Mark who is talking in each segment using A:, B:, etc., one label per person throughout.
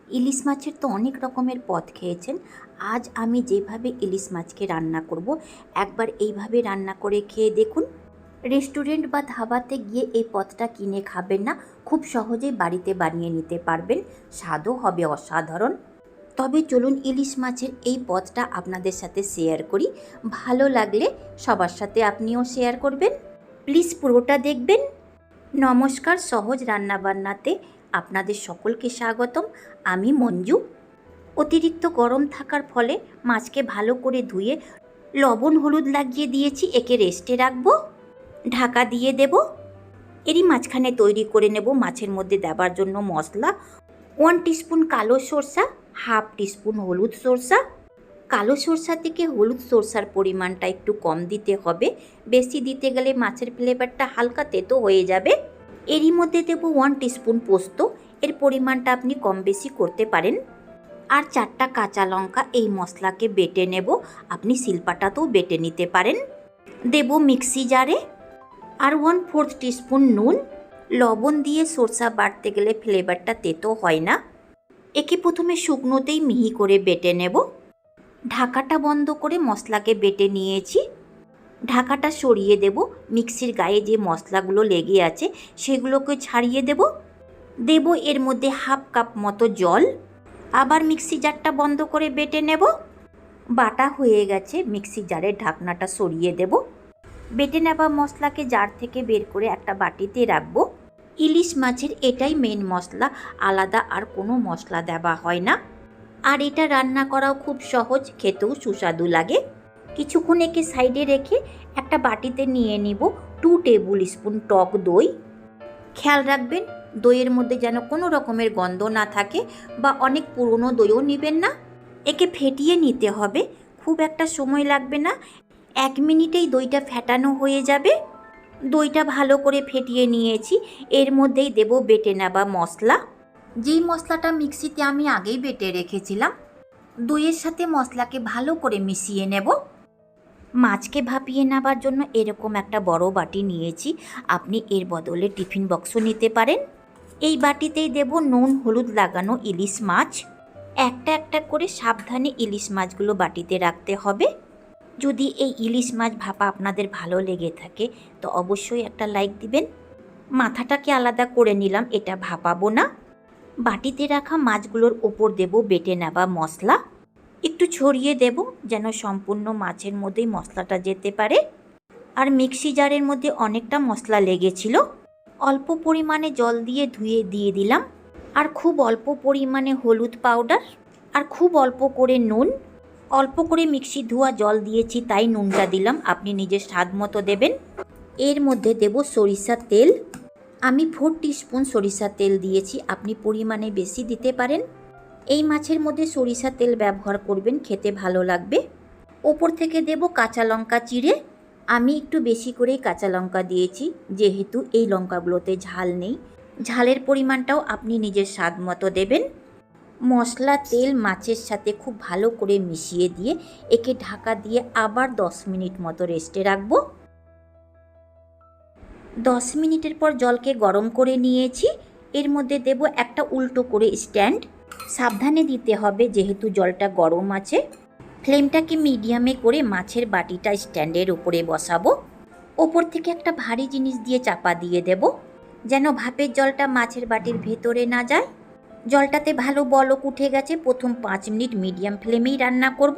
A: ইলিশ মাছের তো অনেক রকমের পদ খেয়েছেন। আজ আমি যেভাবে ইলিশ মাছকে রান্না করব, একবার এইভাবে রান্না করে খেয়ে দেখুন। রেস্টুরেন্ট বা ধাবাতে গিয়ে এই পদটা কিনে খাবেন না, খুব সহজেই বাড়িতে বানিয়ে নিতে পারবেন। স্বাদও হবে অসাধারণ। তবে চলুন ইলিশ মাছের এই পদটা আপনাদের সাথে শেয়ার করি। ভালো লাগলে সবার সাথে আপনিও শেয়ার করবেন। প্লিজ পুরোটা দেখবেন। নমস্কার, সহজ রান্নাবান্নাতে আপনাদের সকলকে স্বাগতম। আমি মঞ্জু। অতিরিক্ত গরম থাকার ফলে মাছকে ভালো করে ধুয়ে লবণ হলুদ লাগিয়ে দিয়েছি, একে রেস্টে রাখবো। ঢাকা দিয়ে দেব। এরই মাঝখানে তৈরি করে নেব মাছের মধ্যে দেবার জন্য মশলা। 1 টিস্পুন কালো সরষা, হাফ টিস্পুন হলুদ সরষা। কালো সরষা থেকে হলুদ সরষার পরিমাণটা একটু কম দিতে হবে, বেশি দিতে গেলে মাছের ফ্লেভারটা হালকা তেতো হয়ে যাবে। এরই মধ্যে দেব 1 টিস্পুন পোস্ত, এর পরিমাণটা আপনি কম বেশি করতে পারেন। আর 4টা কাঁচা লঙ্কা। এই মশলাকে বেটে নেব, আপনি শিলপাটাতেও বেটে নিতে পারেন। দেব মিক্সি জারে। আর 1/4 টিস্পুন নুন। লবণ দিয়ে সরষা বাটতে গেলে ফ্লেভারটা তেতো হয় না। একে প্রথমে শুকনোতেই মিহি করে বেটে নেব। ঢাকাটা বন্ধ করে মশলাকে বেটে নিয়েছি। ঢাকাটা সরিয়ে দেব। মিক্সির গায়ে যে মশলাগুলো লেগে আছে সেগুলোকে ছাড়িয়ে দেব। দেব এর মধ্যে হাফ কাপ মতো জল। আবার মিক্সি জারটা বন্ধ করে বেটে নেব। বাটা হয়ে গেছে, মিক্সি জারের ঢাকনাটা সরিয়ে দেব। বেটে নেওয়া মশলাকে জার থেকে বের করে একটা বাটিতে রাখবো। ইলিশ মাছের এটাই মেন মশলা, আলাদা আর কোনো মশলা দেওয়া হয় না। আর এটা রান্না করাও খুব সহজ, খেতেও সুস্বাদু লাগে। কিছুক্ষণ একে সাইডে রেখে একটা বাটিতে নিয়ে নিব 2 টেবিল স্পুন টক দই। খেয়াল রাখবেন দইয়ের মধ্যে যেন কোনো রকমের গন্ধ না থাকে, বা অনেক পুরনো দইও নেবেন না। একে ফেটিয়ে নিতে হবে, খুব একটা সময় লাগবে না, 1 মিনিটেই দইটা ফেটানো হয়ে যাবে। দইটা ভালো করে ফেটিয়ে নিয়েছি। এর মধ্যেই দেব বেটে নেওয়া মশলা, যেই মশলাটা মিক্সিতে আমি আগেই বেটে রেখেছিলাম। দইয়ের সাথে মশলাকে ভালো করে মিশিয়ে নেব। মাছকে ভাপিয়ে নেবার জন্য এরকম একটা বড় বাটি নিয়েছি, আপনি এর বদলে টিফিন বক্সও নিতে পারেন। এই বাটিতেই দেব নুন হলুদ লাগানো ইলিশ মাছ। একটা একটা করে সাবধানে ইলিশ মাছগুলো বাটিতে রাখতে হবে। যদি এই ইলিশ মাছ ভাপা আপনাদের ভালো লেগে থাকে তো অবশ্যই একটা লাইক দিবেন। মাথাটাকে আলাদা করে নিলাম, এটা ভাপাবো না। বাটিতে রাখা মাছগুলোর ওপর দেব বেটে নেওয়া মশলা। একটু ছড়িয়ে দেব যেন সম্পূর্ণ মাছের মধ্যেই মশলাটা যেতে পারে। আর মিক্সি জারের মধ্যে অনেকটা মশলা লেগেছিল, অল্প পরিমাণে জল দিয়ে ধুয়ে দিয়ে দিলাম। আর খুব অল্প পরিমাণে হলুদ পাউডার, আর খুব অল্প করে নুন। অল্প করে মিক্সি ধোয়া জল দিয়েছি তাই নুনটা দিলাম, আপনি নিজের স্বাদ মতো দেবেন। এর মধ্যে দেব সরিষার তেল। আমি 4 টিস্পুন সরিষার তেল দিয়েছি, আপনি পরিমাণে বেশি দিতে পারেন। এই মাছের মধ্যে সরিষার তেল ব্যবহার করবেন, খেতে ভালো লাগবে। ওপর থেকে দেব কাঁচা লঙ্কা চিড়ে। আমি একটু বেশি করেই কাঁচা লঙ্কা দিয়েছি, যেহেতু এই লঙ্কাগুলোতে ঝাল নেই। ঝালের পরিমাণটাও আপনি নিজের স্বাদ মতো দেবেন। মশলা তেল মাছের সাথে খুব ভালো করে মিশিয়ে দিয়ে একে ঢাকা দিয়ে আবার 10 মিনিট মতো রেস্টে রাখবো। 10 মিনিটের পর জলকে গরম করে নিয়েছি। এর মধ্যে দেব একটা উল্টো করে স্ট্যান্ড। সাবধানে দিতে হবে যেহেতু জলটা গরম আছে। ফ্লেমটাকে মিডিয়ামে করে মাছের বাটিটা স্ট্যান্ডের উপরে বসাবো। ওপর থেকে একটা ভারী জিনিস দিয়ে চাপা দিয়ে দেব, যেন ভাপের জলটা মাছের বাটির ভেতরে না যায়। জলটাতে ভালো বলক উঠে গেছে। প্রথম 5 মিনিট মিডিয়াম ফ্লেমেই রান্না করব।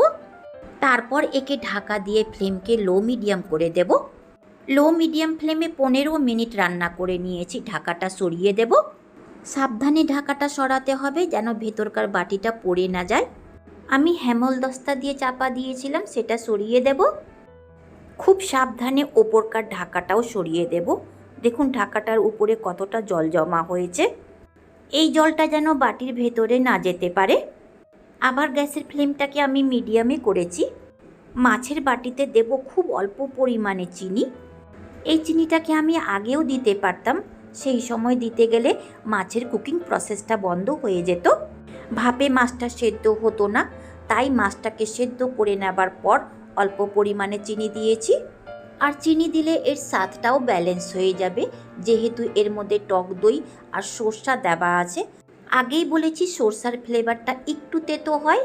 A: তারপর একে ঢাকা দিয়ে ফ্লেমকে লো মিডিয়াম করে দেব। লো মিডিয়াম ফ্লেমে 15 মিনিট রান্না করে নিয়েছি। ঢাকাটা সরিয়ে দেব। সাবধানে ঢাকাটা সরাতে হবে যেন ভেতরকার বাটিটা পড়ে না যায়। আমি হেমলদস্তা দিয়ে চাপা দিয়েছিলাম, সেটা সরিয়ে দেব। খুব সাবধানে ওপরকার ঢাকাটাও সরিয়ে দেব। দেখুন ঢাকাটার উপরে কতটা জল জমা হয়েছে। এই জলটা যেন বাটির ভেতরে না যেতে পারে। আবার গ্যাসের ফ্লেমটাকে আমি মিডিয়ামে করেছি। মাছের বাটিতে দেব খুব অল্প পরিমাণে চিনি। এই চিনিটাকে আমি আগেও দিতে পারতাম, সেই সময় দিতে গেলে মাছের কুকিং প্রসেসটা বন্ধ হয়ে যেত, ভাপে মাছটা সেদ্ধ হতো না। তাই মাছটাকে সেদ্ধ করে নেবার পর অল্প পরিমাণে চিনি দিয়েছি। আর চিনি দিলে এর স্বাদটাও ব্যালেন্স হয়ে যাবে, যেহেতু এর মধ্যে টক দই আর সরষা দেওয়া আছে। আগেই বলেছি সরষার ফ্লেভারটা একটু তেতো হয়।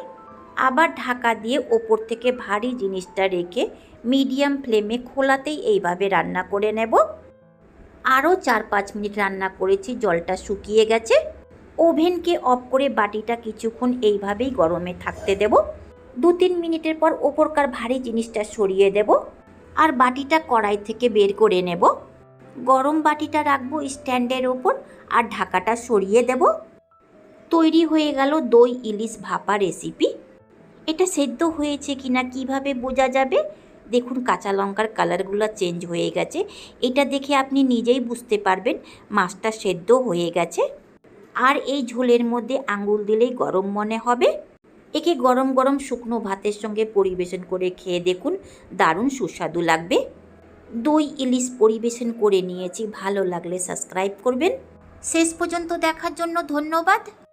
A: আবার ঢাকা দিয়ে ওপর থেকে ভারী জিনিসটা রেখে মিডিয়াম ফ্লেমে খোলাতেই এইভাবে রান্না করে নেব। আরও 4-5 মিনিট রান্না করেছি, জলটা শুকিয়ে গেছে। ওভেনকে অফ করে বাটিটা কিছুক্ষণ এইভাবেই গরমে থাকতে দেব। 2-3 মিনিটের পর ওপরকার ভারী জিনিসটা সরিয়ে দেব আর বাটিটা কড়াই থেকে বের করে নেব। গরম বাটিটা রাখবো স্ট্যান্ডের ওপর আর ঢাকাটা সরিয়ে দেব। তৈরি হয়ে গেল দই ইলিশ ভাপা রেসিপি। এটা সেদ্ধ হয়েছে কিনা কিভাবে বোঝা যাবে? দেখুন কাঁচা লঙ্কার কালারগুলো চেঞ্জ হয়ে গেছে। এটা দেখে আপনি নিজেই বুঝতে পারবেন মাছটা সেদ্ধ হয়ে গেছে। আর এই ঝোলের মধ্যে আঙুল দিলেই গরম মনে হবে। একে গরম গরম শুকনো ভাতের সঙ্গে পরিবেশন করে খেয়ে দেখুন, দারুণ সুস্বাদু লাগবে। দই ইলিশ পরিবেশন করে নিয়েছি, ভালো লাগলে সাবস্ক্রাইব করবেন। শেষ পর্যন্ত দেখার জন্য ধন্যবাদ।